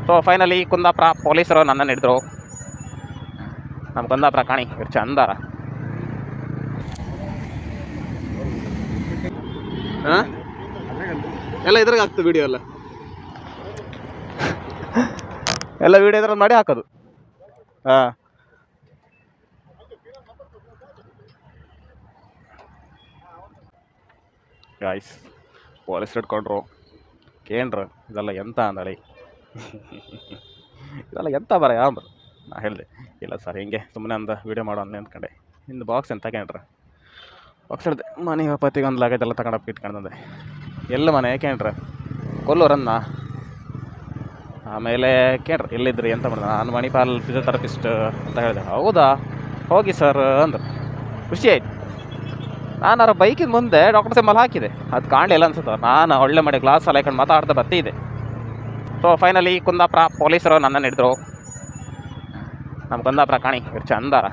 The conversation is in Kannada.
ಸೊ ಫೈನಲಿ ಕುಂದಾಪುರ ಪೊಲೀಸರು ನನ್ನನ್ನು ಹಿಡಿದ್ರು. ನಮ್ಮ ಕುಂದಾಪುರ ಕಾಣಿ ಇವ್ರು ಚಂದಾರ. ಹಾಂ ಎಲ್ಲ ಇದ್ರಾಗ ಆಗ್ತದೆ ವಿಡಿಯೋ ಎಲ್ಲ ವಿಡಿಯೋ ಇದ್ರಲ್ಲಿ ಮಾಡಿ ಹಾಕೋದು. ಹಾಂ ಗಾಯ್ಸ್ ಪೊಲೀಸ್ ಹಿಡ್ಕೊಂಡ್ರು. ಕೇಂದ್ರ ಇದೆಲ್ಲ ಎಂತ ಅಂದಳಿ ಇದೆಲ್ಲ ಎಂತ ಬರ ಅಂದ್ರು. ನಾ ಹೇಳಿದೆ ಇಲ್ಲ ಸರ್ ಹಿಂಗೆ ಸುಮ್ಮನೆ ಒಂದು ವೀಡಿಯೋ ಮಾಡೋ ಅಂದ್ಕೊಂಡೆ. ಇಂದು ಬಾಕ್ಸ್ ಅಂತ ತಗೊಂಡ್ರೆ ಬಾಕ್ಸ್ ಹಿಡ್ದೆ ಮನೆಗೆ ಪತಿಗೆ ಒಂದು ಲಗೇಜ್ ಎಲ್ಲ ತಗೊಂಡೋಗಿ ಇಟ್ಕೊಂಡೆ. ಎಲ್ಲ ಮನೆ ಕೇಳ್ರ ಕೊಲ್ಲೂರನ್ನ. ಆಮೇಲೆ ಕೇಳ್ರಿ ಎಲ್ಲಿದ್ರಿ ಎಂತ ಮಾಡಿದೆ. ನಾನು ಮಣಿಪಾಲ್ ಫಿಸಿಯೋಥೆರಪಿಸ್ಟ್ ಅಂತ ಹೇಳಿದೆ. ಹೌದಾ ಹೋಗಿ ಸರ್ ಅಂದರು. ಖುಷಿ ಆಯ್ತು. ನಾನು ಬೈಕಿನ ಮುಂದೆ ಡಾಕ್ಟರ್ ಸಿಂಬಲ್ ಹಾಕಿದೆ, ಅದು ಕಾಣಲಿಲ್ಲ ಅನ್ಸುತ್ತೆ. ನಾನು ಒಳ್ಳೆ ಮಾಡಿ ಗ್ಲಾಸ್ ಎಲ್ಲ ಹಾಕೊಂಡು ಮಾತಾಡ್ತಾ ಬರ್ತಿದ್ದೆ. ಸೊ ಫೈನಲಿ ಕುಂದಾಪುರ ಪೊಲೀಸರು ನನ್ನನ್ನು ಹಿಡಿದ್ರು. ನಮ್ಮ ಕುಂದಾಪುರ ಕಾಣಿ ಇವ್ರು ಚಂದಾರ.